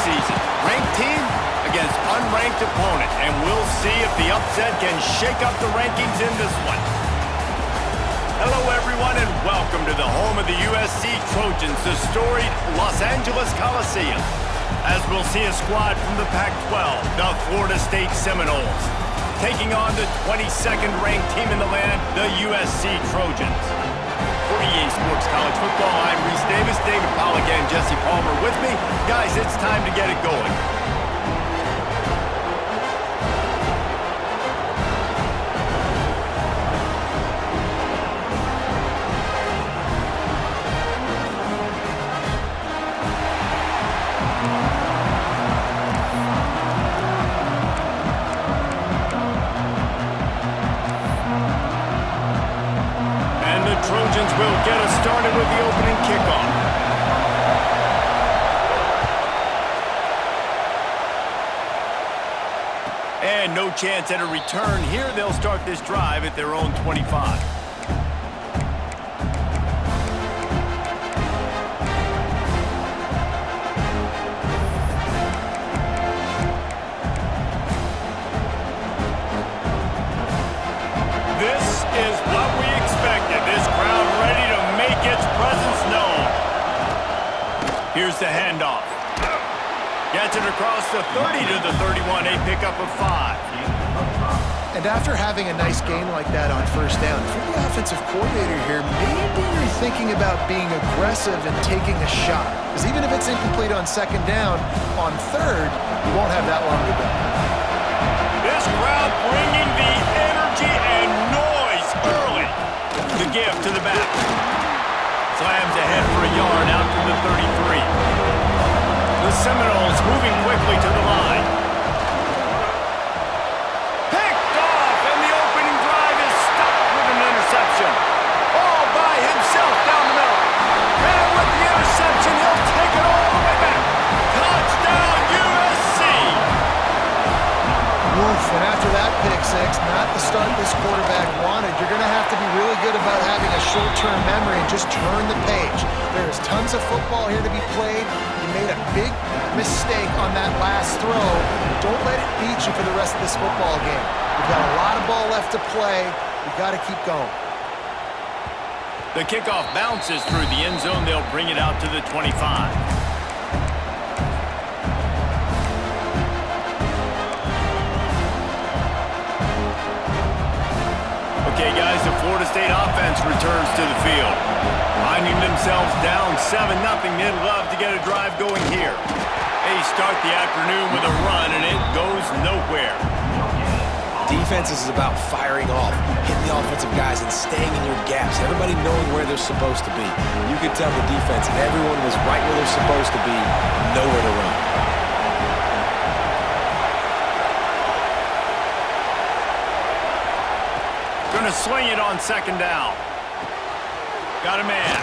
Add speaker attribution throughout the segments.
Speaker 1: season. Ranked team against unranked opponent, and we'll see if the upset can shake up the rankings in this one. Hello, everyone, and welcome to the home of the USC Trojans, the storied Los Angeles Coliseum. As we'll see a squad from the Pac-12, the Florida State Seminoles, taking on the 22nd ranked team in the land, the USC Trojans. For EA Sports College Football, I'm Reese Davis, David Pollack, and Jesse Palmer with me. Guys, it's time to get it going. Trojans will get us started with the opening kickoff. And no chance at a return here. They'll start this drive at their own 25. This is what we expected. This crowd ready to make its presence known. Here's the handoff. Gets it across the 30 to the 31, a pickup of 5.
Speaker 2: And after having a nice game like that on first down, for the offensive coordinator here, maybe you're thinking about being aggressive and taking a shot. Because even if it's incomplete on second down, on third, you won't have that long to go.
Speaker 1: This crowd bringing the energy and noise early. The give to the back. Slams ahead for a yard out to the 33. The Seminoles moving quickly to the line. Picked off, and the opening drive is stopped with an interception. All by himself down the middle. And with the interception, he'll take it all the way back. Touchdown, USC!
Speaker 2: Oof, and after that pick six, not the start this quarterback wanted. You're going to have to be really good about having a short-term memory and just turn the page. There's tons of football here to be played. You made a big mistake on that last throw. Don't let it beat you for the rest of this football game. We've got a lot of ball left to play. We've got to keep going.
Speaker 1: The kickoff bounces through the end zone. They'll bring it out to the 25. Okay, guys, the Florida State offense returns to the field. Finding themselves down 7-0, they'd love to get a drive going here. They start the afternoon with a run, and it goes nowhere.
Speaker 3: Defense is about firing off, hitting the offensive guys, and staying in your gaps. Everybody knowing where they're supposed to be. You could tell the defense, everyone was right where they're supposed to be, nowhere to run.
Speaker 1: Going to swing it on second down. Got a man.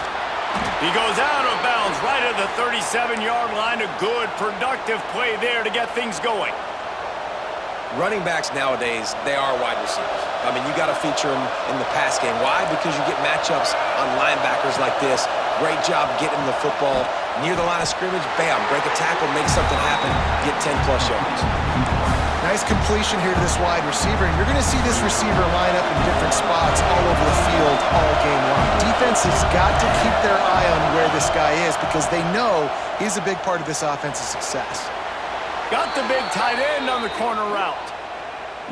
Speaker 1: He goes out of bounds right at the 37-yard line. A good, productive play there to get things going.
Speaker 3: Running backs nowadays, they are wide receivers. I mean, you got to feature them in the pass game. Why? Because you get matchups on linebackers like this. Great job getting the football near the line of scrimmage. Bam, break a tackle, make something happen, get 10-plus yards.
Speaker 2: Nice completion here to this wide receiver, and you're going to see this receiver line up in different spots all over the field all game long. Defense has got to keep their eye on where this guy is because they know he's a big part of this offense's success.
Speaker 1: Got the big tight end on the corner route.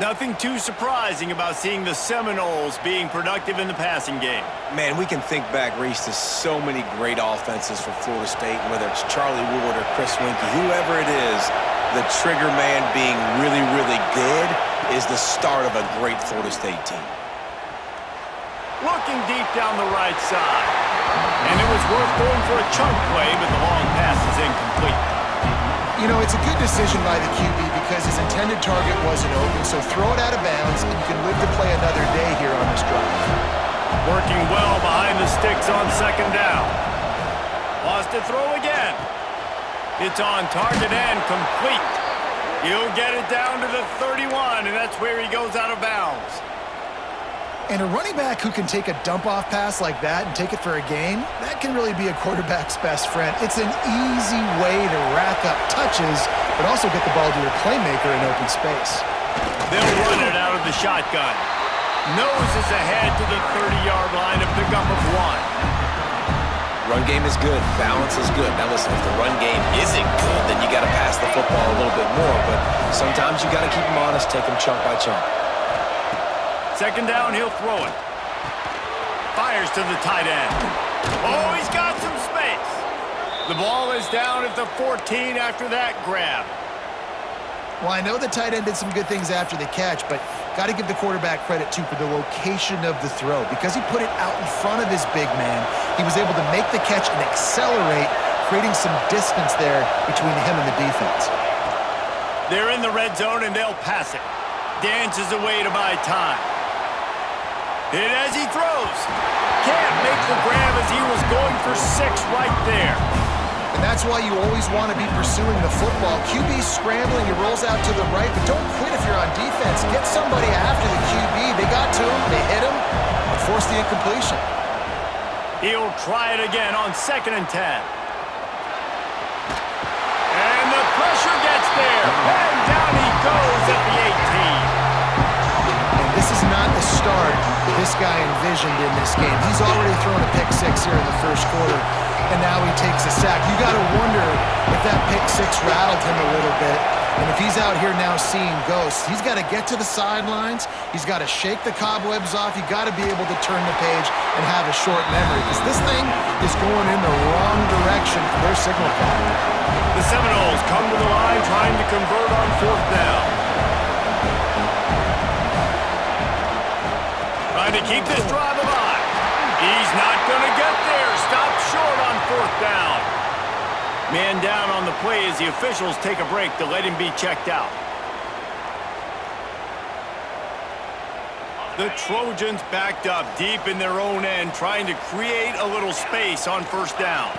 Speaker 1: Nothing too surprising about seeing the Seminoles being productive in the passing game.
Speaker 3: Man, we can think back, Reese, to so many great offenses for Florida State, whether it's Charlie Ward or Chris Weinke, whoever it is, the trigger man being really, really good is the start of a great Florida State team.
Speaker 1: Looking deep down the right side. And it was worth going for a chunk play, but the long pass is incomplete.
Speaker 2: You know, it's a good decision by the QB because his intended target wasn't open, so throw it out of bounds, and you can live to play another day here on this drive.
Speaker 1: Working well behind the sticks on second down. Lost to throw again. It's on target and complete. He'll get it down to the 31, and that's where he goes out of bounds.
Speaker 2: And a running back who can take a dump-off pass like that and take it for a gain, that can really be a quarterback's best friend. It's an easy way to wrap up touches, but also get the ball to your playmaker in open space.
Speaker 1: They'll run it out of the shotgun. Noses ahead to the 30-yard line, a pickup of 1.
Speaker 3: Run game is good. Balance is good. Now listen, if the run game isn't good, then you got to pass the football a little bit more. But sometimes you got to keep them honest, take them chunk by chunk.
Speaker 1: Second down, he'll throw it. Fires to the tight end. Oh, he's got some space. The ball is down at the 14 after that grab.
Speaker 2: Well, I know the tight end did some good things after the catch, but got to give the quarterback credit, too, for the location of the throw. Because he put it out in front of his big man, he was able to make the catch and accelerate, creating some distance there between him and the defense.
Speaker 1: They're in the red zone, and they'll pass it. Dances away to buy time. Hit as he throws. Can't make the grab as he was going for 6 right there.
Speaker 2: And that's why you always want to be pursuing the football. QB's scrambling, he rolls out to the right, but don't quit if you're on defense. Get somebody after the QB. They got to him, they hit him, and forced the incompletion.
Speaker 1: He'll try it again on 2nd and 10. And the pressure gets there. And down he goes at the 18.
Speaker 2: And this is not the start this guy envisioned in this game. He's already thrown a pick 6 here in the first quarter, and now he takes a sack. You got to wonder if that pick 6 rattled him a little bit. And if he's out here now seeing ghosts, he's got to get to the sidelines. He's got to shake the cobwebs off. You got to be able to turn the page and have a short memory, because this thing is going in the wrong direction for their signal call.
Speaker 1: The Seminoles come to the line trying to convert on 4th down. Trying to keep this drive alive. He's not going to get there. Stopped short on 4th down. Man down on the play as the officials take a break to let him be checked out. The Trojans backed up deep in their own end, trying to create a little space on 1st down.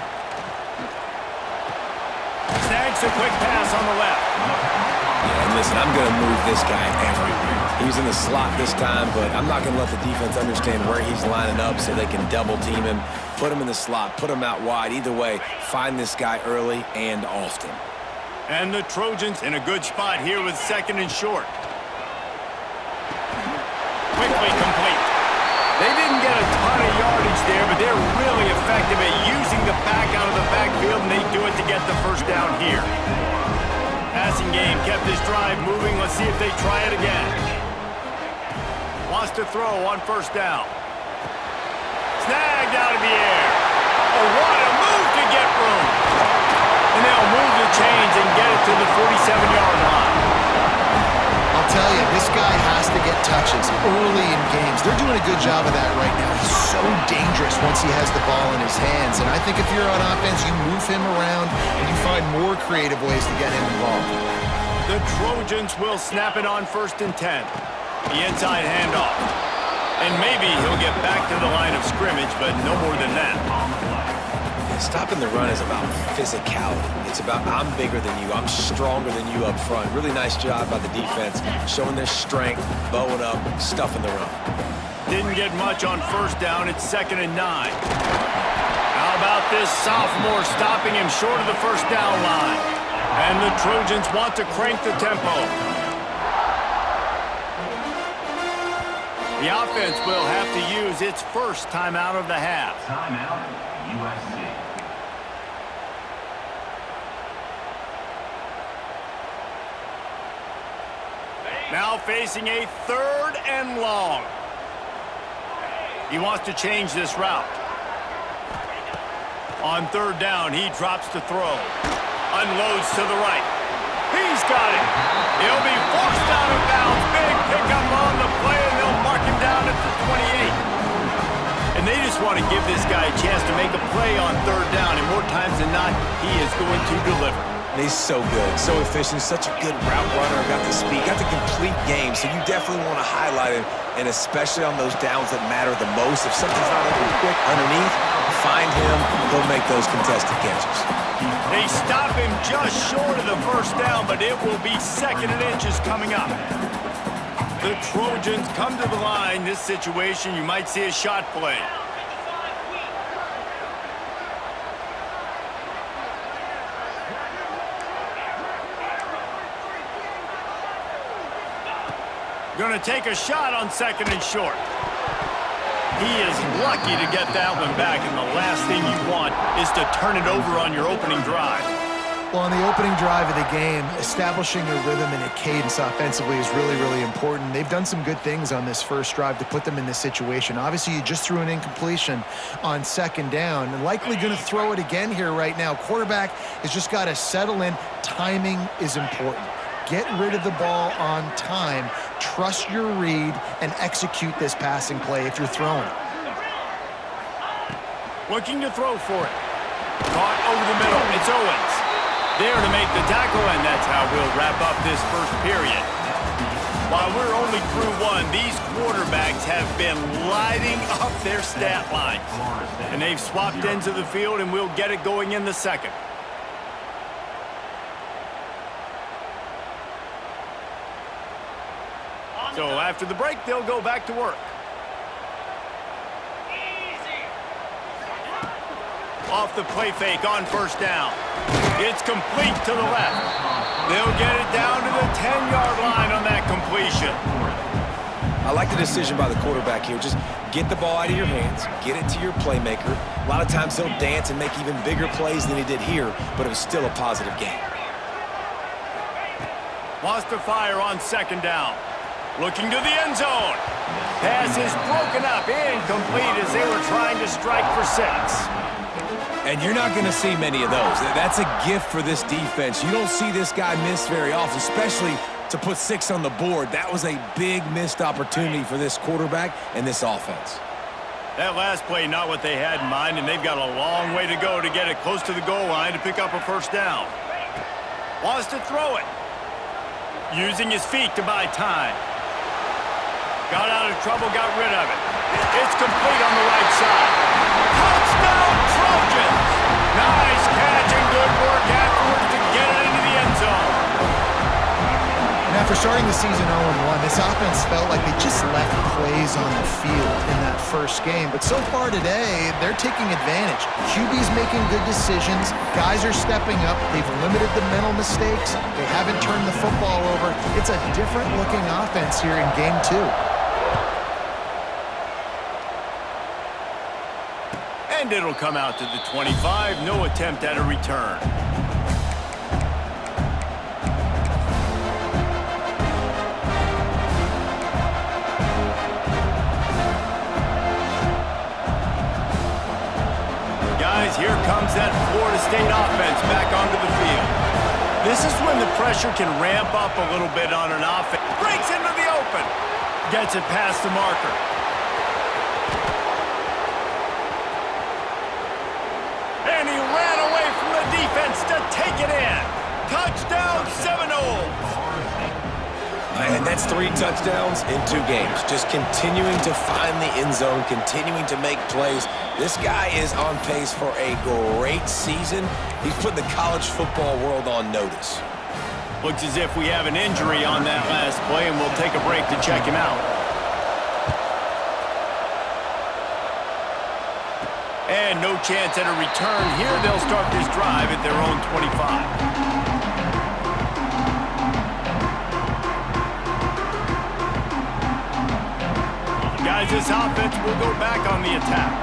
Speaker 1: Snags a quick pass on the left.
Speaker 3: Yeah, and listen, I'm going to move this guy everywhere. He's in the slot this time, but I'm not going to let the defense understand where he's lining up so they can double team him, put him in the slot, put him out wide. Either way, find this guy early and often.
Speaker 1: And the Trojans in a good spot here with 2nd and short. Quickly complete. They didn't get a ton of yardage there, but they're really effective at using the back out of the backfield, and they do it to get the 1st down here. Passing game kept this drive moving. Let's see if they try it again. Wants to throw on 1st down. Snagged out of the air. Oh, what a move to get room. And they'll move the chains and get it to the 47-yard line.
Speaker 2: I'll tell you, this guy has to get touches early in games. They're doing a good job of that right now. He's so dangerous once he has the ball in his hands. And I think if you're on offense, you move him around and you find more creative ways to get him involved.
Speaker 1: The Trojans will snap it on 1st and 10. The inside handoff. And maybe he'll get back to the line of scrimmage, but no more than that.
Speaker 3: Stopping the run is about physicality. It's about I'm bigger than you, I'm stronger than you up front. Really nice job by the defense, showing their strength, bowing up, stuffing the run.
Speaker 1: Didn't get much on 1st down. It's 2nd and 9. How about this sophomore stopping him short of the 1st down line? And the Trojans want to crank the tempo. The offense will have to use its first timeout of the half.
Speaker 4: Timeout, USC.
Speaker 1: Now facing a 3rd and long. He wants to change this route. On 3rd down, he drops to throw. Unloads to the right. He's got it. He'll be forced out of bounds. Big pickup on the play, and they'll mark him down at the 28. And they just want to give this guy a chance to make a play on 3rd down, and more times than not, he is going to deliver.
Speaker 3: He's so good, so efficient, such a good route runner, got the speed, got the complete game, so you definitely want to highlight him, and especially on those downs that matter the most. If something's not open quick underneath, find him, he'll make those contested catches.
Speaker 1: They stop him just short of the 1st down, but it will be 2nd and inches coming up. The Trojans come to the line. This situation, you might see a shot play. Going to take a shot on 2nd and short. He is lucky to get that one back, and the last thing you want is to turn it over on your opening drive.
Speaker 2: Well, on the opening drive of the game, establishing a rhythm and a cadence offensively is really, really important. They've done some good things on this first drive to put them in this situation. Obviously, you just threw an incompletion on 2nd down, and likely going to throw it again here right now. Quarterback has just got to settle in. Timing is important. Get rid of the ball on time. Trust your read and execute this passing play if you're throwing it.
Speaker 1: Looking to throw for it. Caught over the middle. It's Owens. There to make the tackle, and that's how we'll wrap up this first period. While we're only through one, these quarterbacks have been lighting up their stat lines. And they've swapped ends of the field, and we'll get it going in the second. So after the break, they'll go back to work. Off the play fake on 1st down. It's complete to the left. They'll get it down to the 10-yard line on that completion.
Speaker 3: I like the decision by the quarterback here. Just get the ball out of your hands, get it to your playmaker. A lot of times he'll dance and make even bigger plays than he did here, but it was still a positive game.
Speaker 1: Wants to fire on 2nd down. Looking to the end zone. Pass is broken up, incomplete as they were trying to strike for 6.
Speaker 3: And you're not going to see many of those. That's a gift for this defense. You don't see this guy miss very often, especially to put 6 on the board. That was a big missed opportunity for this quarterback and this offense.
Speaker 1: That last play, not what they had in mind, and they've got a long way to go to get it close to the goal line to pick up a 1st down. Wants to throw it. Using his feet to buy time. Got out of trouble, got rid of it. It's complete on the right side. Touchdown, Trojans! Nice catch and good work afterwards to get it into the end zone.
Speaker 2: And after starting the season 0-1, this offense felt like they just left plays on the field in that first game. But so far today, they're taking advantage. QB's making good decisions. Guys are stepping up. They've limited the mental mistakes. They haven't turned the football over. It's a different-looking offense here in Game 2.
Speaker 1: And it'll come out to the 25. No attempt at a return. Guys, here comes that Florida State offense back onto the field. This is when the pressure can ramp up a little bit on an offense. Breaks into the open. Gets it past the marker. And he ran away from the defense to take it in. Touchdown, Seminoles.
Speaker 3: And that's 3 touchdowns in 2 games. Just continuing to find the end zone, continuing to make plays. This guy is on pace for a great season. He's put the college football world on notice.
Speaker 1: Looks as if we have an injury on that last play, and we'll take a break to check him out. And no chance at a return here. They'll start this drive at their own 25. Guys, this offense will go back on the attack.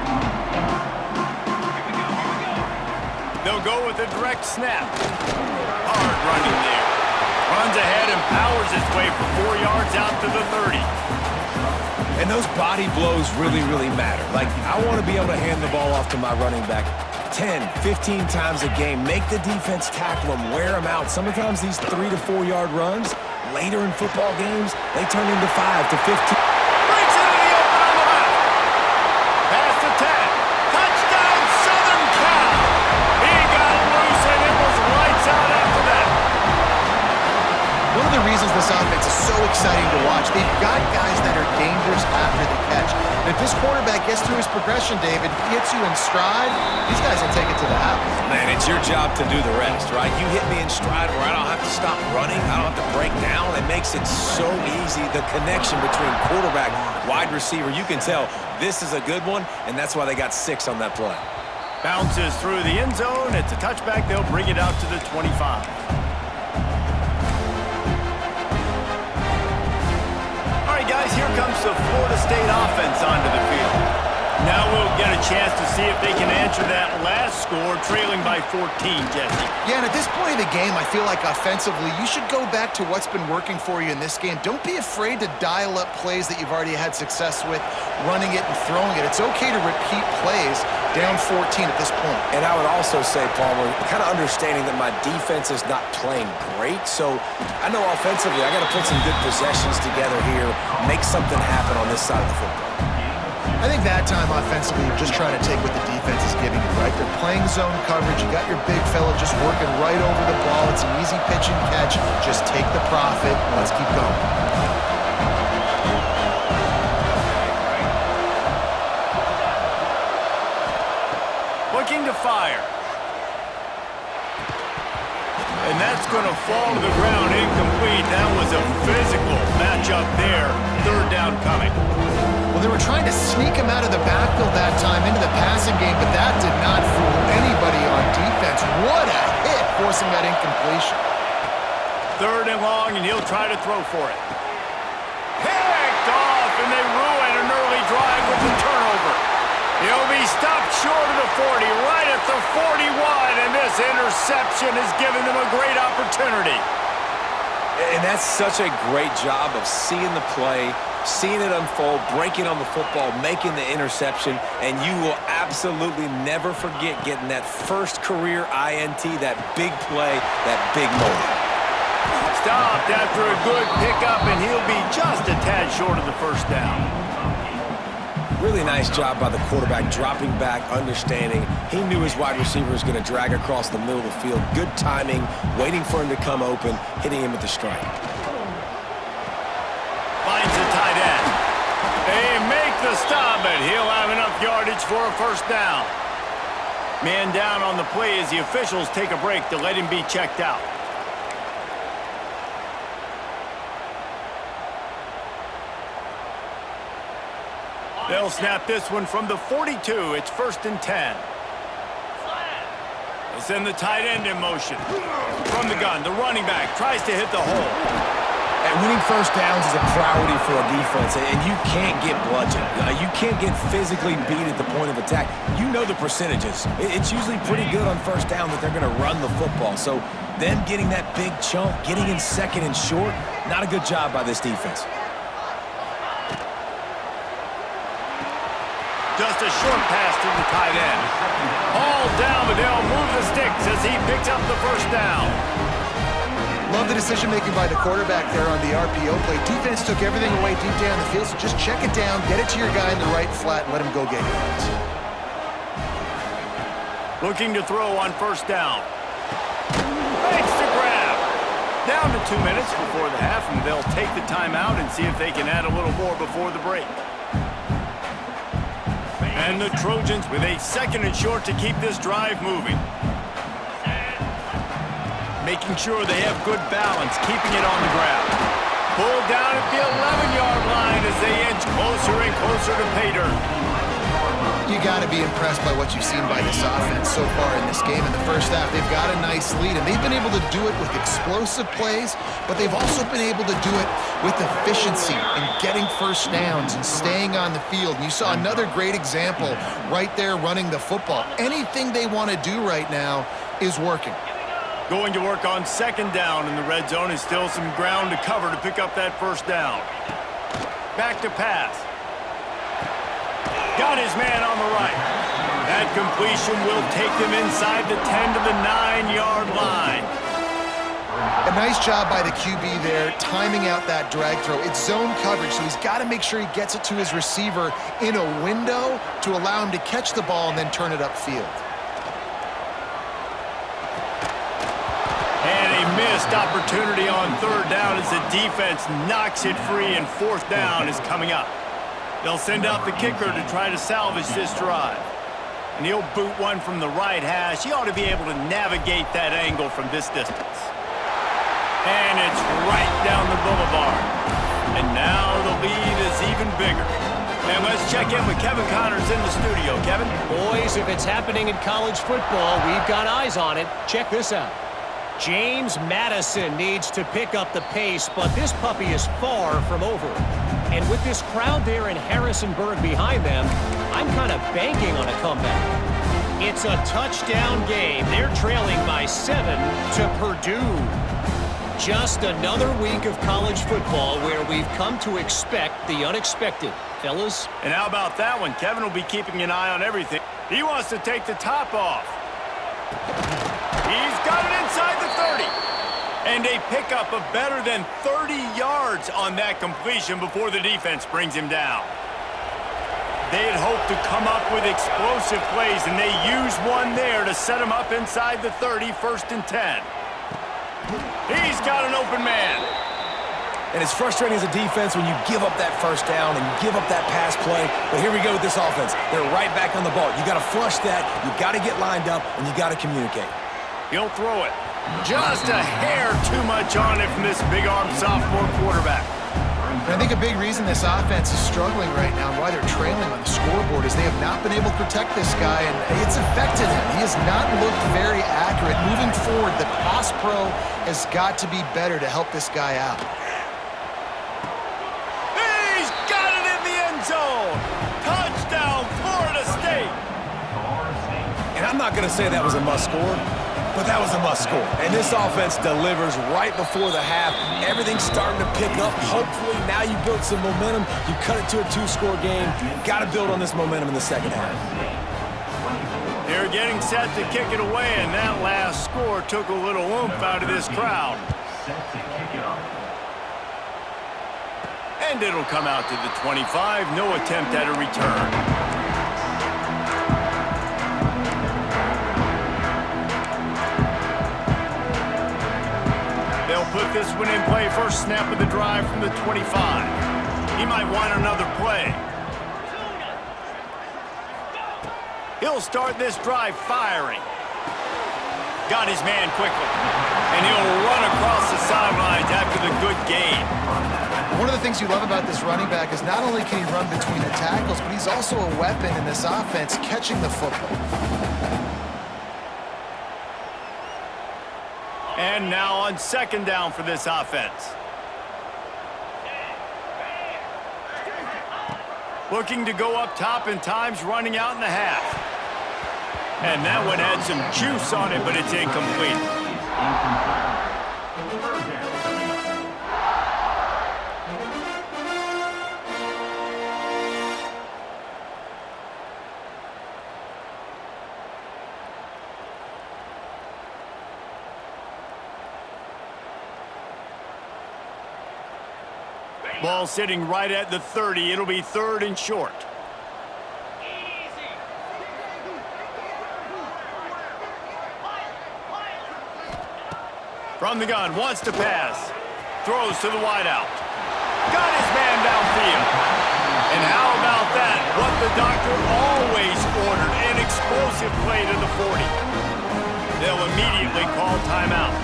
Speaker 1: They'll go with a direct snap. Hard running there. Runs ahead and powers his way for 4 yards out to the 30.
Speaker 3: And those body blows really, really matter. Like, I want to be able to hand the ball off to my running back 10, 15 times a game. Make the defense tackle them, wear them out. Sometimes these 3 to 4 yard runs, later in football games, they turn into 5 to 15.
Speaker 2: This offense is so exciting to watch. They've got guys that are dangerous after the catch. And if this quarterback gets through his progression, David, hits you in stride, these guys will take it to the house.
Speaker 3: Man, it's your job to do the rest, right? You hit me in stride where I don't have to stop running. I don't have to break down. It makes it so easy. The connection between quarterback, wide receiver, you can tell this is a good one, and that's why they got 6 on that play.
Speaker 1: Bounces through the end zone. It's a touchback. They'll bring it out to the 25. Florida State offense onto the field. Now we'll get a chance to see if they can answer that last score, trailing by 14, Jesse.
Speaker 2: Yeah, and at this point of the game, I feel like offensively, you should go back to what's been working for you in this game. Don't be afraid to dial up plays that you've already had success with, running it and throwing it. It's okay to repeat plays down 14 at this point.
Speaker 3: And I would also say, Palmer, kind of understanding that my defense is not playing great, so I know offensively I got to put some good possessions together here, make something happen on this side of the football.
Speaker 2: I think that time offensively, you're just trying to take what the defense is giving you, right? They're playing zone coverage. You got your big fella just working right over the ball. It's an easy pitch and catch. Just take the profit. Let's keep going.
Speaker 1: Looking to fire. And that's going to fall to the ground incomplete. That was a physical matchup there. Third down coming.
Speaker 2: Well, they were trying to sneak him out of the backfield that time into the passing game, but that did not fool anybody on defense. What a hit, forcing that incompletion.
Speaker 1: Third and long, and he'll try to throw for it. Picked off, and they ruin an early drive with the turnover. He'll be stopped short of the 40, right at the 41, and this interception has given them a great opportunity.
Speaker 3: And that's such a great job of seeing the play, seeing it unfold, breaking on the football, making the interception, and you will absolutely never forget getting that first career INT, that big play, that big moment.
Speaker 1: Stopped after a good pickup, and he'll be just a tad short of the first down.
Speaker 3: Really nice job by the quarterback, dropping back, understanding. He knew his wide receiver was going to drag across the middle of the field. Good timing, waiting for him to come open, hitting him with the strike.
Speaker 1: Finds the tight end. They make the stop, but he'll have enough yardage for a first down. Man down on the play as the officials take a break to let him be checked out. They'll snap this one from the 42. It's 1st and 10. They send the tight end in motion. From the gun, the running back tries to hit the hole.
Speaker 3: And winning first downs is a priority for a defense, and you can't get bludgeoned. You can't get physically beat at the point of attack. You know the percentages. It's usually pretty good on first down that they're going to run the football. So them getting that big chunk, getting in second and short, not a good job by this defense.
Speaker 1: Just a short pass to the tight end. All down, but they'll move the sticks as he picks up the first down.
Speaker 2: Love the decision-making by the quarterback there on the RPO play. Defense took everything away deep down the field, so just check it down, get it to your guy in the right flat, and let him go get yards.
Speaker 1: Looking to throw on first down. Makes the grab. Down to 2 minutes before the half, and they'll take the timeout and see if they can add a little more before the break. And the Trojans with a 2nd and short to keep this drive moving. Making sure they have good balance, keeping it on the ground. Pulled down at the 11-yard line as they inch closer and closer to pay dirt.
Speaker 2: You got to be impressed by what you've seen by this offense so far in this game. In the first half, they've got a nice lead, and they've been able to do it with explosive plays, but they've also been able to do it with efficiency and getting first downs and staying on the field. And you saw another great example right there running the football. Anything they want to do right now is working.
Speaker 1: Going to work on 2nd down in the red zone is still some ground to cover to pick up that first down. Back to pass. Got his man on the right. That completion will take them inside the 10 to the 9-yard line.
Speaker 2: A nice job by the QB there, timing out that drag throw. It's zone coverage, so he's got to make sure he gets it to his receiver in a window to allow him to catch the ball and then turn it upfield.
Speaker 1: And a missed opportunity on 3rd down as the defense knocks it free, and 4th down is coming up. They'll send out the kicker to try to salvage this drive. And he'll boot one from the right hash. He ought to be able to navigate that angle from this distance. And it's right down the boulevard. And now the lead is even bigger. And let's check in with Kevin Connors in the studio. Kevin?
Speaker 5: Boys, if it's happening in college football, we've got eyes on it. Check this out. James Madison needs to pick up the pace, but this puppy is far from over. And with this crowd there in Harrisonburg behind them, I'm kind of banking on a comeback. It's a touchdown game. They're trailing by 7 to Purdue. Just another week of college football where we've come to expect the unexpected. Fellas?
Speaker 1: And how about that one? Kevin will be keeping an eye on everything. He wants to take the top off. He's got it inside the 30. And a pickup of better than 30 yards on that completion before the defense brings him down. They had hoped to come up with explosive plays, and they used one there to set him up inside the 30, 1st and 10. He's got an open man.
Speaker 3: And it's frustrating as a defense when you give up that first down and give up that pass play. But here we go with this offense. They're right back on the ball. You got to flush that. You got to get lined up, and you got to communicate.
Speaker 1: He'll throw it. Just a hair too much on it from this big-armed sophomore quarterback.
Speaker 2: And I think a big reason this offense is struggling right now and why they're trailing on the scoreboard is they have not been able to protect this guy, and it's affected him. He has not looked very accurate. Moving forward, the pass pro has got to be better to help this guy out.
Speaker 1: He's got it in the end zone. Touchdown, Florida State.
Speaker 3: And I'm not going to say that was a must score, but that was a must score. And this offense delivers right before the half. Everything's starting to pick up. Hopefully now you built some momentum. You cut it to a 2-score game. Got to build on this momentum in the second half.
Speaker 1: They're getting set to kick it away, and that last score took a little oomph out of this crowd. And it'll come out to the 25. No attempt at a return. They'll put this one in play. First snap of the drive from the 25. He might want another play. He'll start this drive firing. Got his man quickly. And he'll run across the sidelines after the good gain.
Speaker 2: One of the things you love about this running back is not only can he run between the tackles, but he's also a weapon in this offense catching the football.
Speaker 1: And now on 2nd down for this offense. Looking to go up top, and time's running out in the half. And that one had some juice on it, but it's incomplete. Ball sitting right at the 30. It'll be 3rd and short. From the gun, wants to pass. Throws to the wideout. Got his man downfield. And how about that? What the doctor always ordered, an explosive play to the 40. They'll immediately call timeout.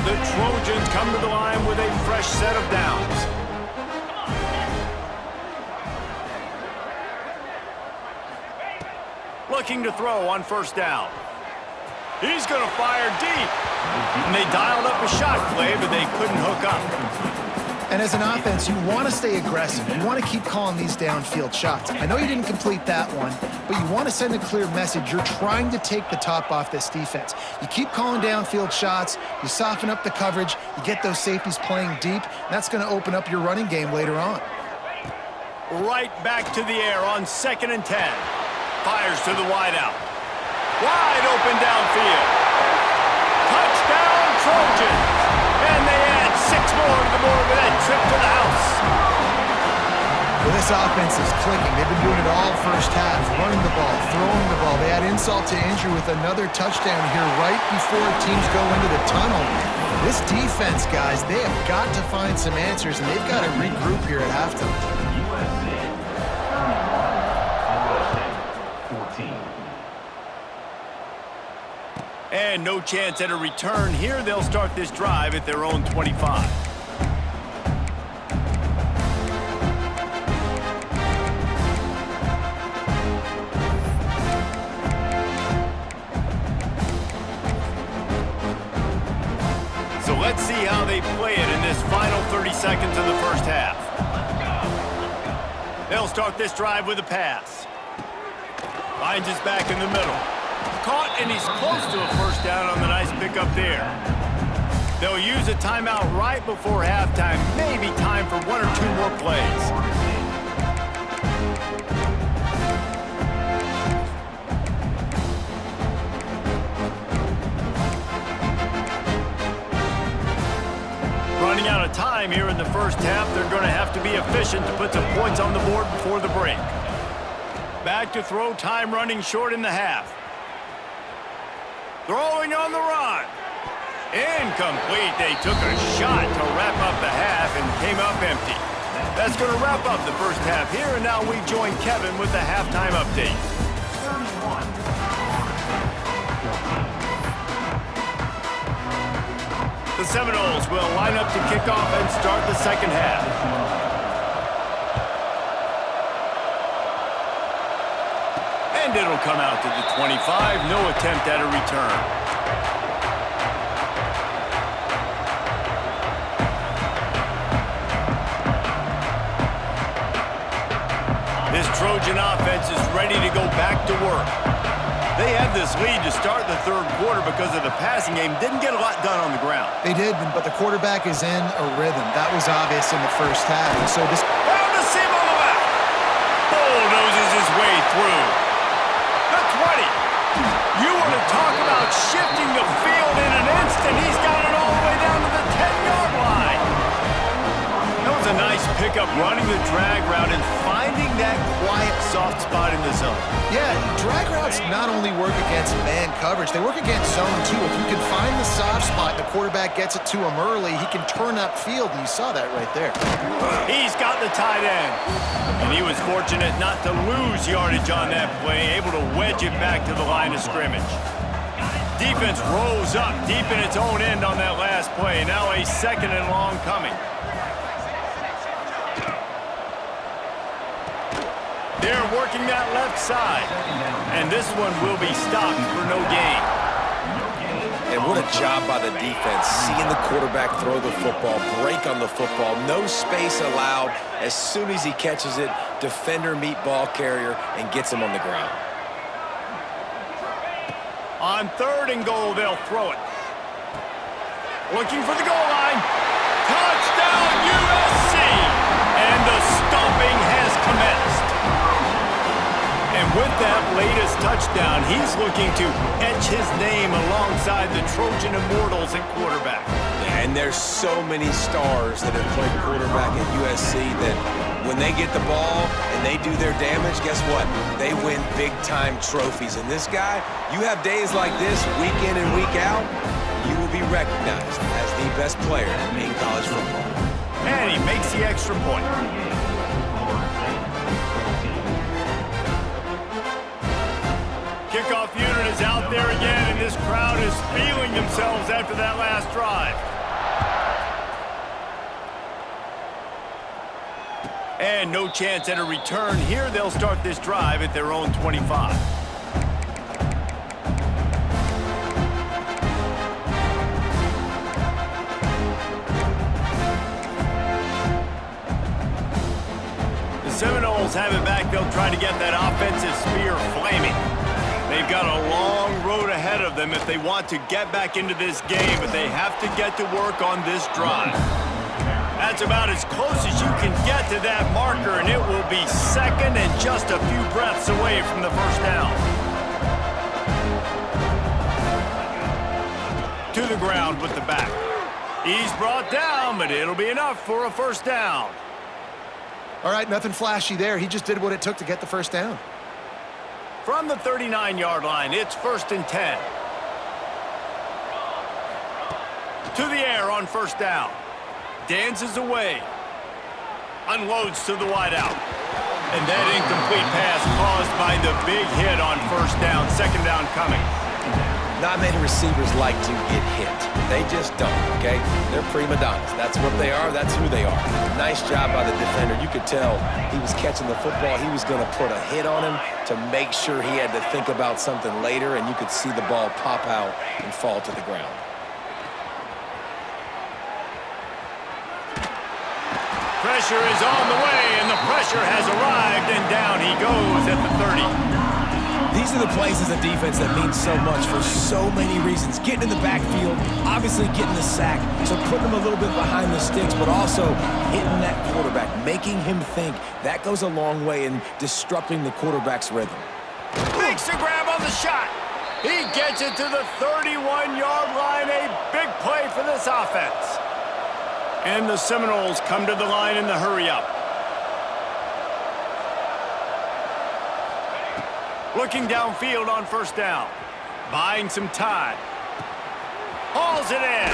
Speaker 1: The Trojans come to the line with a fresh set of downs. Looking to throw on 1st down. He's going to fire deep. And they dialed up a shot play, but they couldn't hook up.
Speaker 2: And as an offense, you want to stay aggressive. You want to keep calling these downfield shots. I know you didn't complete that one, but you want to send a clear message. You're trying to take the top off this defense. You keep calling downfield shots. You soften up the coverage. You get those safeties playing deep. And that's going to open up your running game later on.
Speaker 1: Right back to the air on 2nd and 10. Fires to the wideout. Wide open downfield. Touchdown, Trojans. And they add 6 more to the board with that trip to the house.
Speaker 2: Well, this offense is clicking. They've been doing it all first half, running the ball, throwing the ball. They add insult to injury with another touchdown here right before teams go into the tunnel. This defense, guys, they have got to find some answers, and they've got to regroup here at halftime.
Speaker 1: And no chance at a return here. They'll start this drive at their own 25. So let's see how they play it in this final 30 seconds of the first half. They'll start this drive with a pass. Finds his back in the middle. Caught, and he's close to a first down on the nice pickup there. They'll use a timeout right before halftime. Maybe time for one or two more plays. Running out of time here in the first half, they're going to have to be efficient to put some points on the board before the break. Back to throw, time running short in the half. Throwing on the run. Incomplete. They took a shot to wrap up the half and came up empty. That's going to wrap up the first half here, and now we join Kevin with the halftime update.
Speaker 4: 31.
Speaker 1: The Seminoles will line up to kick off and start the second half. And it'll come out to the 25. No attempt at a return. This Trojan offense is ready to go back to work. They had this lead to start the third quarter because of the passing game. Didn't get a lot done on the ground.
Speaker 2: They did, but the quarterback is in a rhythm. That was obvious in the first half. And so this...
Speaker 1: Down to Sim on the left. Bulldozes his way through. The 20. You want to talk about shifting the field in an instant. He's got it all the way down to the 10-yard line. That was a nice pickup, running the drag route and finding that quiet, soft spot in the zone.
Speaker 2: Yeah, drag routes not only work against man coverage, they work against zone too. If you can find the soft spot, the quarterback gets it to him early, he can turn upfield, and you saw that right there.
Speaker 1: He's got the tight end. And he was fortunate not to lose yardage on that play, able to wedge it back to the line of scrimmage. Defense rose up deep in its own end on that last play. Now a second and long coming. They're working that left side. And this one will be stopped for no gain.
Speaker 3: And what a job by the defense, seeing the quarterback throw the football, break on the football, no space allowed. As soon as he catches it, defender meet ball carrier and gets him on the ground.
Speaker 1: On third and goal, they'll throw it. Looking for the goal line. Touchdown, USC! And the stomping has commenced. And with that latest touchdown, he's looking to etch his name alongside the Trojan Immortals at quarterback.
Speaker 3: And there's so many stars that have played quarterback at USC that when they get the ball and they do their damage, guess what? They win big-time trophies. And this guy, you have days like this, week in and week out, you will be recognized as the best player in college football.
Speaker 1: And he makes the extra point. Kickoff unit is out there again, and this crowd is feeling themselves after that last drive. And no chance at a return here. They'll start this drive at their own 25. The Seminoles have it back. They'll try to get that offensive spear flaming. They've got a long road ahead of them if they want to get back into this game, but they have to get to work on this drive. That's about as close as you can get to that marker, and it will be second and just a few breaths away from the first down. To the ground with the back. He's brought down, but it'll be enough for a first down.
Speaker 2: All right, nothing flashy there. He just did what it took to get the first down.
Speaker 1: From the 39-yard line, it's 1st and 10. To the air on first down. Dances away. Unloads to the wideout. And that incomplete pass caused by the big hit on first down. Second down coming.
Speaker 3: Not many receivers like to get hit. They just don't, okay? They're prima donnas. That's what they are. That's who they are. Nice job by the defender. You could tell he was catching the football. He was going to put a hit on him to make sure he had to think about something later, and you could see the ball pop out and fall to the ground.
Speaker 1: Pressure is on the way, and the pressure has arrived, and down he goes at the 30.
Speaker 3: These are the plays as a defense that mean so much for so many reasons. Getting in the backfield, obviously getting the sack, so putting him a little bit behind the sticks, but also hitting that quarterback, making him think. That goes a long way in disrupting the quarterback's rhythm.
Speaker 1: Makes a grab on the shot. He gets it to the 31-yard line. A big play for this offense. And the Seminoles come to the line in the hurry-up. Looking downfield on first down. Buying some time. Hauls it in.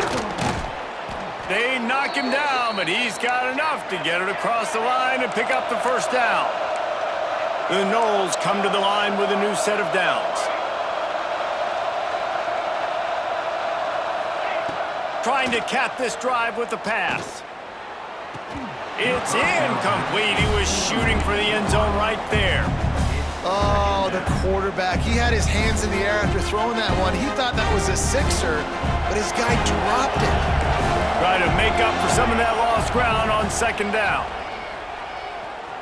Speaker 1: They knock him down, but he's got enough to get it across the line and pick up the first down. The Noles come to the line with a new set of downs. Trying to cap this drive with the pass. It's incomplete. He was shooting for the end zone right there.
Speaker 2: Oh, the quarterback. He had his hands in the air after throwing that one. He thought that was a sixer, but his guy dropped it.
Speaker 1: Try to make up for some of that lost ground on second down.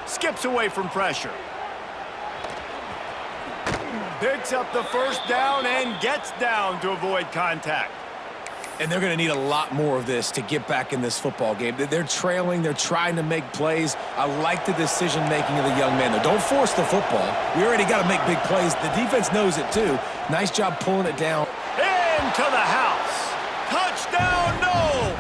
Speaker 1: Skips away from pressure. Picks up the first down and gets down to avoid contact.
Speaker 3: And they're going to need a lot more of this to get back in this football game. They're trailing. They're trying to make plays. I like the decision-making of the young man, though. Don't force the football. We already got to make big plays. The defense knows it, too. Nice job pulling it down.
Speaker 1: Into the house. Touchdown, Noles!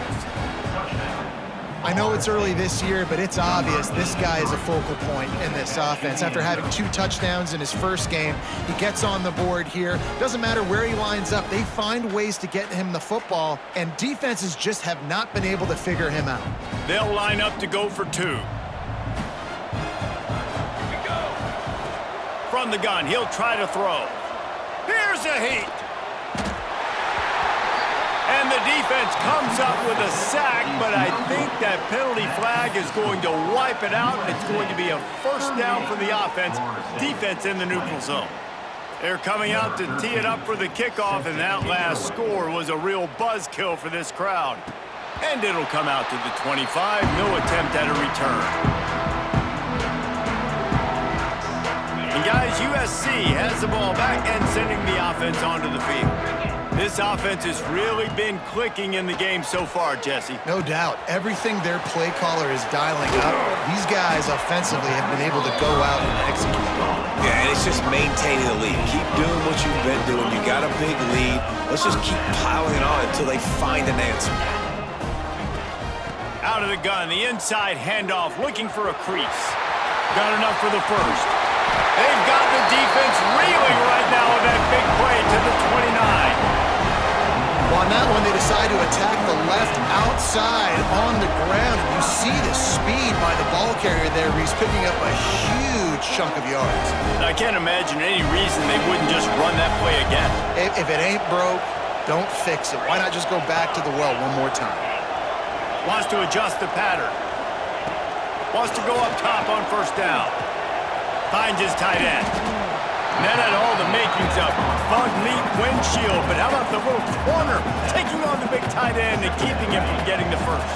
Speaker 2: I know it's early this year, but it's obvious this guy is a focal point in this offense. After having 2 touchdowns in his first game, he gets on the board here. Doesn't matter where he lines up, they find ways to get him the football, and defenses just have not been able to figure him out.
Speaker 1: They'll line up to go for 2. From the gun, he'll try to throw. Here's a heat. And the defense comes up with a sack, but I think that penalty flag is going to wipe it out. It's going to be a first down for the offense. Defense in the neutral zone. They're coming out to tee it up for the kickoff, and that last score was a real buzzkill for this crowd. And it'll come out to the 25. No attempt at a return. And guys, USC has the ball back and sending the offense onto the field. This offense has really been clicking in the game so far, Jesse.
Speaker 2: No doubt. Everything their play caller is dialing up, these guys offensively have been able to go out and execute.
Speaker 3: Yeah, and it's just maintaining the lead. Keep doing what you've been doing. You got a big lead. Let's just keep piling it on until they find an answer.
Speaker 1: Out of the gun, the inside handoff, looking for a crease. Got enough for the first. They've got the defense reeling right now with that big play to the 29.
Speaker 2: Well, on that one, they decide to attack the left outside on the ground. And you see the speed by the ball carrier there. He's picking up a huge chunk of yards.
Speaker 1: I can't imagine any reason they wouldn't just run that play again.
Speaker 2: If it ain't broke, don't fix it. Why not just go back to the well one more time?
Speaker 1: Wants to adjust the pattern. Wants to go up top on first down. Finds his tight end. That had all the makings of bug meat windshield, but how about the little corner taking on the big tight end and keeping him from getting the first?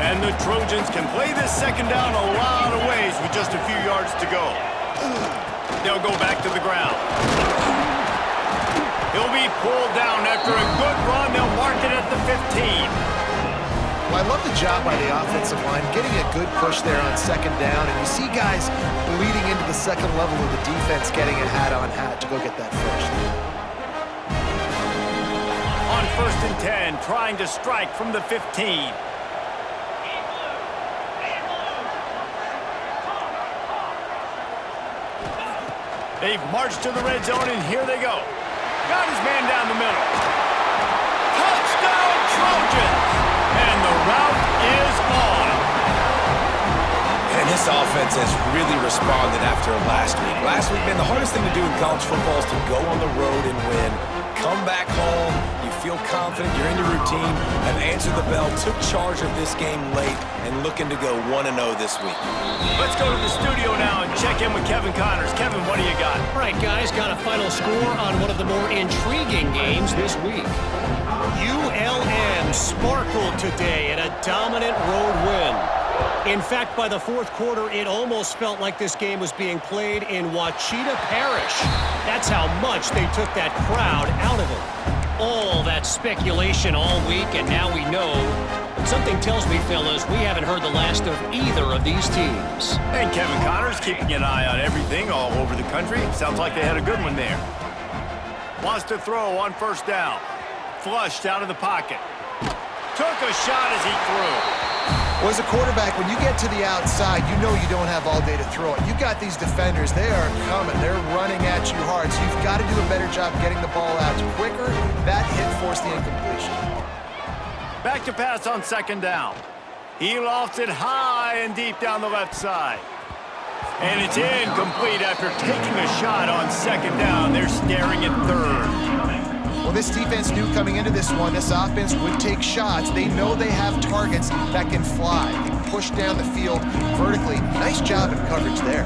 Speaker 1: And the Trojans can play this second down a lot of ways with just a few yards to go. They'll go back to the ground. He'll be pulled down after a good run. They'll mark it at the 15.
Speaker 2: Well, I love the job by the offensive line, getting a good push there on second down, and you see guys bleeding into the second level of the defense getting a hat-on-hat to go get that first.
Speaker 1: On first and 10, trying to strike from the 15. They've marched to the red zone, and here they go. Got his man down the middle. Touchdown, Trojans! And the route is on.
Speaker 3: And this offense has really responded after last week. Last week, man, the hardest thing to do in college football is to go on the road and win. Come back home, you feel confident, you're in your routine, have answered the bell, took charge of this game late, and looking to go 1-0 this week.
Speaker 1: Let's go to the studio now and check in with Kevin Connors. Kevin, what do you got?
Speaker 5: All right, guys, got a final score on one of the more intriguing games this week. ULM sparkled today in a dominant road win. In fact, by the fourth quarter, it almost felt like this game was being played in Ouachita Parish. That's how much they took that crowd out of it. All that speculation all week, and now we know. But something tells me, fellas, we haven't heard the last of either of these teams.
Speaker 1: And Kevin Connors keeping an eye on everything all over the country. Sounds like they had a good one there. Wants to throw on first down. Flushed out of the pocket. Took a shot as he threw.
Speaker 2: Well, as a quarterback, when you get to the outside, you know you don't have all day to throw it. You've got these defenders. They are coming. They're running at you hard. So you've got to do a better job getting the ball out quicker. That hit forced the incompletion.
Speaker 1: Back to pass on second down. He lofts it high and deep down the left side. And it's incomplete after taking a shot on second down. They're staring at third.
Speaker 2: Well, this defense knew coming into this one, this offense would take shots. They know they have targets that can fly. They push down the field vertically. Nice job in coverage there.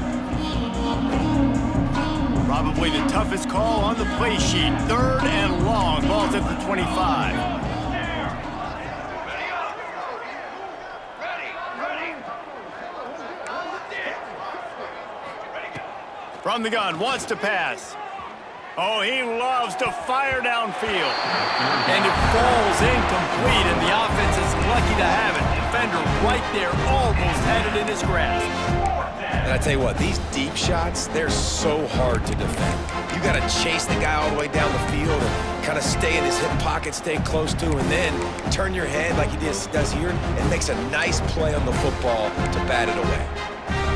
Speaker 1: Probably the toughest call on the play sheet. Third and long. Ball's at the 25. From the gun, wants to pass. Oh, he loves to fire downfield. And it falls incomplete, and the offense is lucky to have it. Defender right there almost had it in his grasp.
Speaker 3: And I tell you what, these deep shots, they're so hard to defend. You got to chase the guy all the way down the field and kind of stay in his hip pocket, stay close to, and then turn your head like he does here and makes a nice play on the football to bat it away.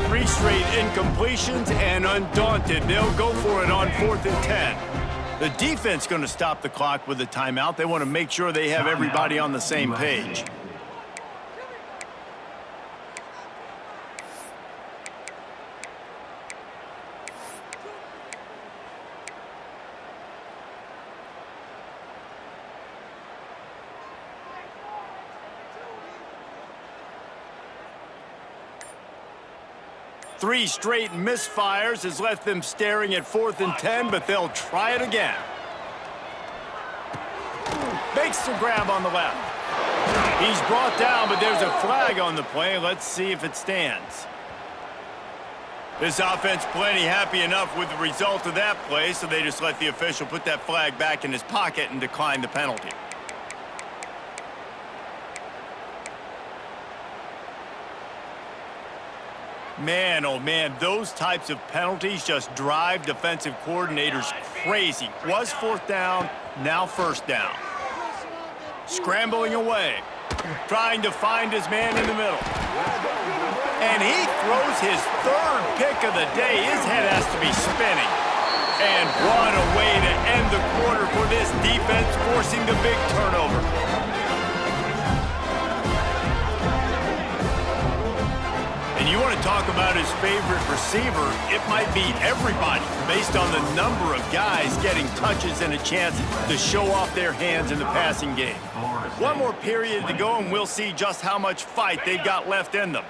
Speaker 1: 3 straight incompletions, and undaunted, they'll go for it on 4th and 10. The defense going to stop the clock with a timeout. They want to make sure they have everybody on the same page. Three straight misfires has left them staring at 4th and 10, but they'll try it again. Makes the grab on the left. He's brought down, but there's a flag on the play. Let's see if it stands. This offense plenty happy enough with the result of that play, so they just let the official put that flag back in his pocket and decline the penalty. Man, oh man, those types of penalties just drive defensive coordinators crazy. Was 4th down, now 1st down. Scrambling away, trying to find his man in the middle. And he throws his 3rd pick of the day. His head has to be spinning. And what a way to end the quarter for this defense, forcing the big turnover. And you want to talk about his favorite receiver, it might be everybody based on the number of guys getting touches and a chance to show off their hands in the passing game. One more period to go, and we'll see just how much fight they've got left in them.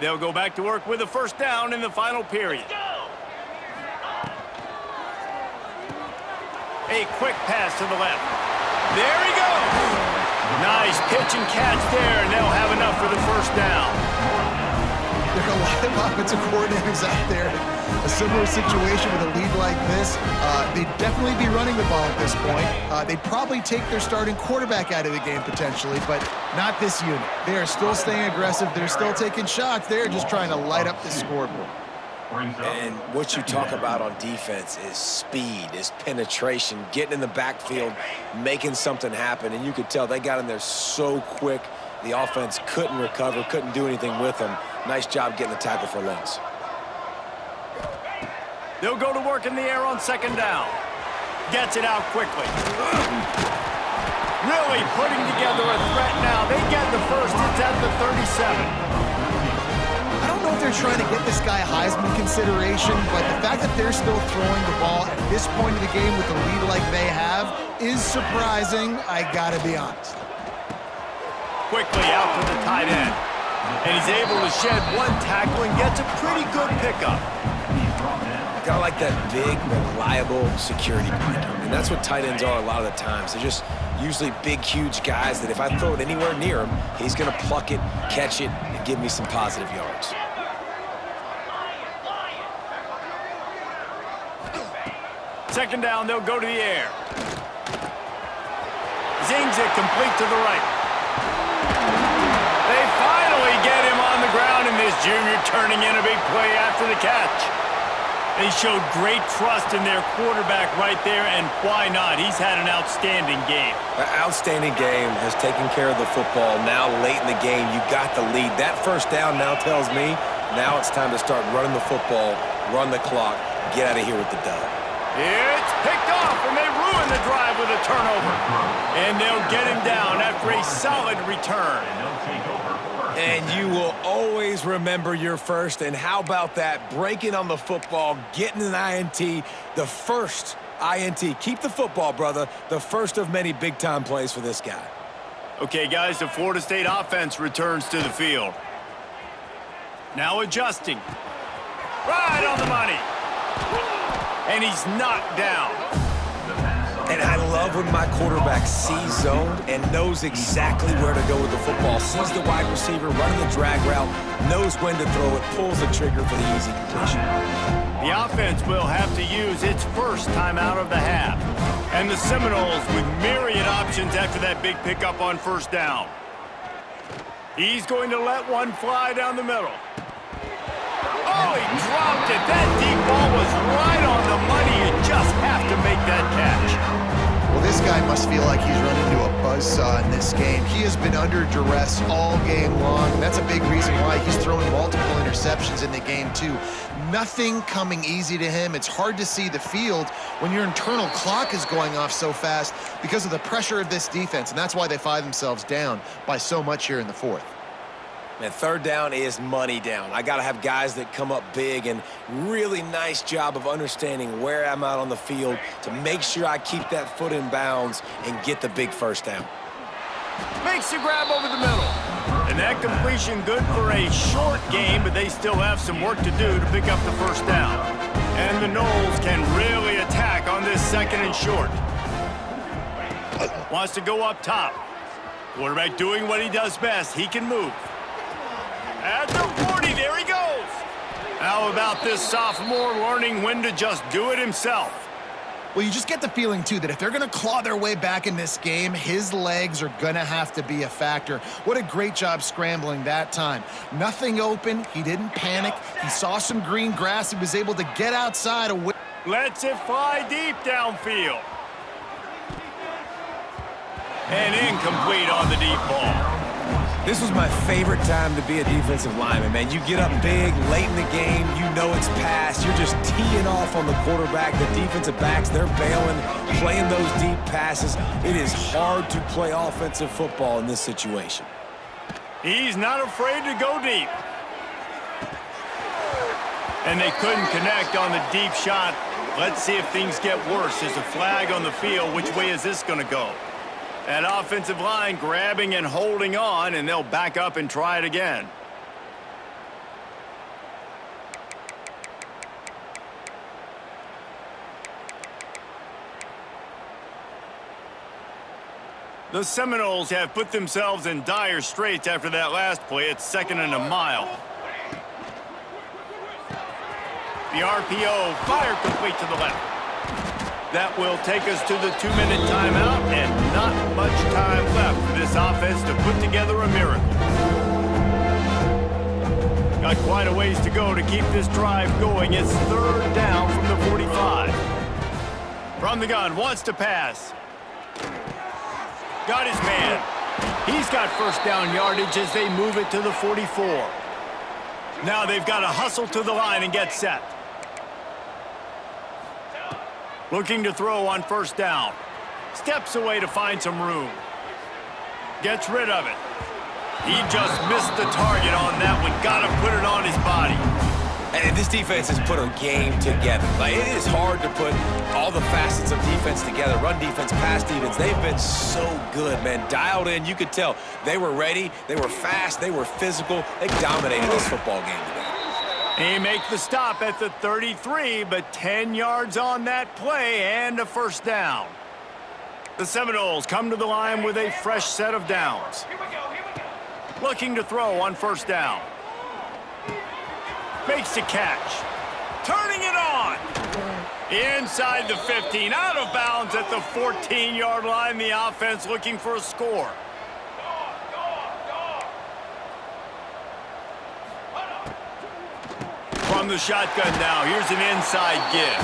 Speaker 1: They'll go back to work with a 1st down in the final period. A quick pass to the left. There he goes! Nice pitch and catch there, and they'll have enough for the 1st down.
Speaker 2: There are a lot of offensive coordinators out there. A similar situation with a lead like this. They'd definitely be running the ball at this point. They'd probably take their starting quarterback out of the game potentially, but not this unit. They are still staying aggressive. They're still taking shots. They're just trying to light up the scoreboard.
Speaker 3: And what you talk about on defense is speed, is penetration, getting in the backfield, making something happen. And you could tell they got in there so quick. The offense couldn't recover, couldn't do anything with them. Nice job getting the tackle for loss.
Speaker 1: They'll go to work in the air on 2nd down. Gets it out quickly. Really putting together a threat now. They get the 1st. It's at the 37.
Speaker 2: I don't know if they're trying to get this guy Heisman consideration, but the fact that they're still throwing the ball at this point of the game with a lead like they have is surprising, I gotta be honest.
Speaker 1: Quickly out to the tight end. And he's able to shed one tackle and gets a pretty good pickup.
Speaker 3: Got like that big, reliable security blanket. And that's what tight ends are a lot of the times. They're just usually big, huge guys that if I throw it anywhere near him, he's going to pluck it, catch it, and give me some positive yards.
Speaker 1: Second down, they'll go to the air. Zings it complete to the right. They finally get him on the ground, and this junior turning in a big play after the catch. They showed great trust in their quarterback right there, and why not? He's had an outstanding game.
Speaker 3: An outstanding game, has taken care of the football. Now late in the game, you got the lead. That first down now tells me now it's time to start running the football, run the clock, get out of here with the dub.
Speaker 1: It's picked off, and they ruin the drive with a turnover. And they'll get him down after a solid return.
Speaker 3: And you will always remember your first. And how about that? Breaking on the football, getting an INT, the first INT. Keep the football, brother. The first of many big-time plays for this guy.
Speaker 1: Okay, guys, the Florida State offense returns to the field. Now adjusting. Right on the money. And he's knocked down.
Speaker 3: And I love when my quarterback sees zone and knows exactly where to go with the football. Sees the wide receiver running the drag route, knows when to throw it, pulls the trigger for the easy completion.
Speaker 1: The offense will have to use its first timeout of the half. And the Seminoles with myriad options after that big pickup on first down. He's going to let one fly down the middle. Oh, he dropped it. That deep ball was right on the money. You just have to make that catch.
Speaker 2: Well, this guy must feel like he's run into a buzzsaw in this game. He has been under duress all game long, and that's a big reason why he's throwing multiple interceptions in the game, too. Nothing coming easy to him. It's hard to see the field when your internal clock is going off so fast because of the pressure of this defense, and that's why they find themselves down by so much here in the fourth.
Speaker 3: And third down is money down. I got to have guys that come up big, and really nice job of understanding where I'm out on the field to make sure I keep that foot in bounds and get the big first down.
Speaker 1: Makes the grab over the middle. And that completion good for a short game, but they still have some work to do to pick up the first down. And the Noles can really attack on this second and short. Wants to go up top. Quarterback doing what he does best. He can move. At the 40, there he goes. How about this sophomore learning when to just do it himself?
Speaker 2: Well, you just get the feeling, too, that if they're going to claw their way back in this game, his legs are going to have to be a factor. What a great job scrambling that time. Nothing open. He didn't panic. He saw some green grass. He was able to get outside.
Speaker 1: Lets it fly deep downfield. And incomplete on the deep ball.
Speaker 3: This was my favorite time to be a defensive lineman, man. You get up big, late in the game, you know it's past. You're just teeing off on the quarterback. The defensive backs, they're bailing, playing those deep passes. It is hard to play offensive football in this situation.
Speaker 1: He's not afraid to go deep. And they couldn't connect on the deep shot. Let's see if things get worse. There's a flag on the field. Which way is this going to go? That offensive line grabbing and holding on, and they'll back up and try it again. The Seminoles have put themselves in dire straits after that last play. It's 2nd and a mile. The RPO, fire complete to the left. That will take us to the 2-minute timeout, and not much time left for this offense to put together a miracle. Got quite a ways to go to keep this drive going. It's 3rd down from the 45. From the gun, wants to pass. Got his man. He's got first down yardage as they move it to the 44. Now they've got to hustle to the line and get set. Looking to throw on first down. Steps away to find some room. Gets rid of it. He just missed the target on that one. Got to put it on his body.
Speaker 3: And this defense has put a game together. Like, it is hard to put all the facets of defense together. Run defense, pass defense. They've been so good, man. Dialed in. You could tell they were ready. They were fast. They were physical. They dominated this football game today.
Speaker 1: He makes the stop at the 33, but 10 yards on that play and a first down. The Seminoles come to the line with a fresh set of downs. Looking to throw on first down. Makes the catch. Turning it on. Inside the 15, out of bounds at the 14-yard line. The offense looking for a score. From the shotgun now, here's an inside give.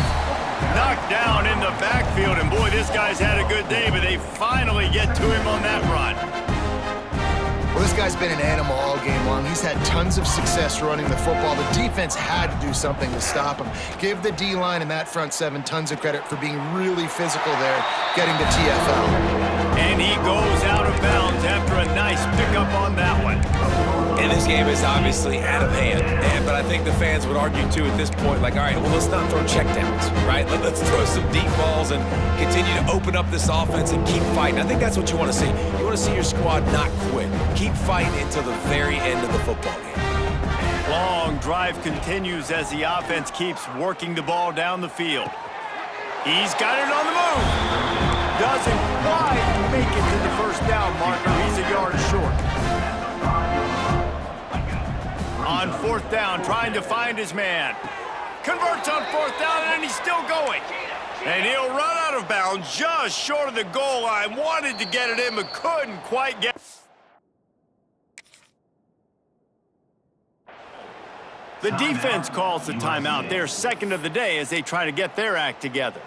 Speaker 1: Knocked down in the backfield, and boy, this guy's had a good day, but they finally get to him on that run.
Speaker 2: Well, this guy's been an animal all game long. He's had tons of success running the football. The defense had to do something to stop him. Give the D-line and that front seven tons of credit for being really physical there, getting to TFL.
Speaker 1: And he goes out of bounds after a nice pickup on that one.
Speaker 3: And this game is obviously out of hand. But I think the fans would argue, too, at this point, like, all right, well, let's not throw checkdowns, right? Let's throw some deep balls and continue to open up this offense and keep fighting. I think that's what you want to see. You want to see your squad not quit. Keep fighting until the very end of the football game.
Speaker 1: Long drive continues as the offense keeps working the ball down the field. He's got it on the move. Doesn't quite make it to the first down marker. He's a yard short. On fourth down, trying to find his man. Converts on fourth down, and he's still going. And he'll run out of bounds just short of the goal line. Wanted to get it in, but couldn't quite get. The defense calls the timeout. Their second of the day as they try to get their act together.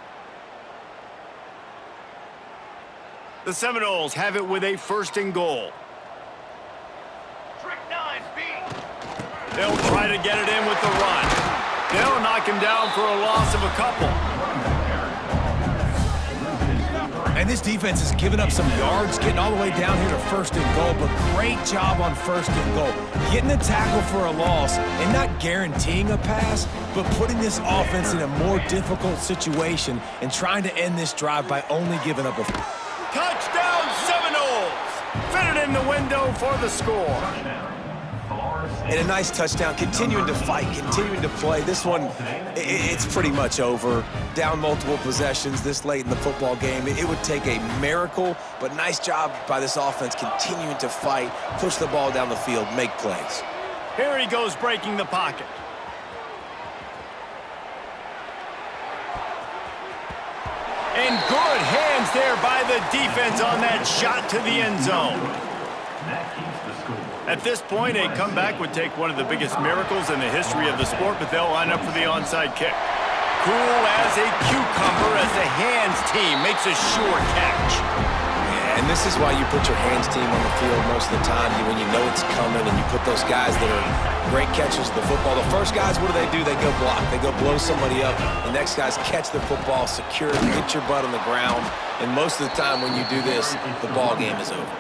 Speaker 1: The Seminoles have it with a first and goal. They'll try to get it in with the run. They'll knock him down for a loss of a couple.
Speaker 3: And this defense has given up some yards, getting all the way down here to first and goal, but great job on first and goal. Getting the tackle for a loss and not guaranteeing a pass, but putting this offense in a more difficult situation and trying to end this drive by only giving up a...
Speaker 1: Touchdown, Seminoles! Fitted in the window for the score.
Speaker 3: And a nice touchdown, continuing to fight, continuing to play. This one, it's pretty much over. Down multiple possessions this late in the football game. It would take a miracle, but nice job by this offense continuing to fight, push the ball down the field, make plays.
Speaker 1: Here he goes breaking the pocket. And good hands there by the defense on that shot to the end zone. At this point, a comeback would take one of the biggest miracles in the history of the sport, but they'll line up for the onside kick. Cool as a cucumber as the hands team makes a sure catch.
Speaker 3: Yeah, and this is why you put your hands team on the field most of the time when you know it's coming, and you put those guys that are great catchers of the football. The first guys, what do? They go block. They go blow somebody up. The next guys catch the football, secure it, get your butt on the ground. And most of the time when you do this, the ball game is over.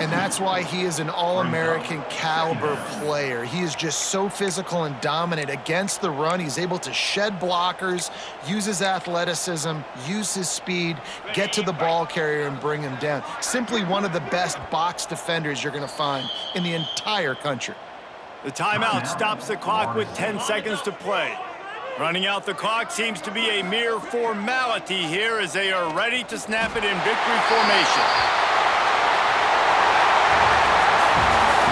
Speaker 2: And that's why he is an All-American caliber player. He is just so physical and dominant against the run. He's able to shed blockers, use his athleticism, use his speed, get to the ball carrier and bring him down. Simply one of the best box defenders you're going to find in the entire country.
Speaker 1: The timeout stops the clock with 10 seconds to play. Running out the clock seems to be a mere formality here as they are ready to snap it in victory formation.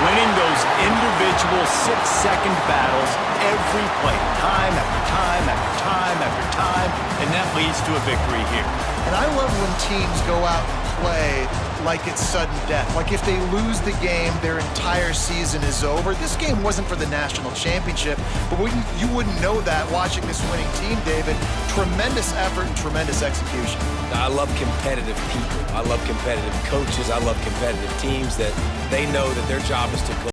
Speaker 1: Winning those individual 6-second battles every play, time after time after time after time, and that leads to a victory here.
Speaker 2: And I love when teams go out and play like it's sudden death. Like if they lose the game, their entire season is over. This game wasn't for the national championship, but you wouldn't know that watching this winning team, David. Tremendous effort and tremendous execution.
Speaker 3: I love competitive people. I love competitive coaches. I love competitive teams that they know that their job is to go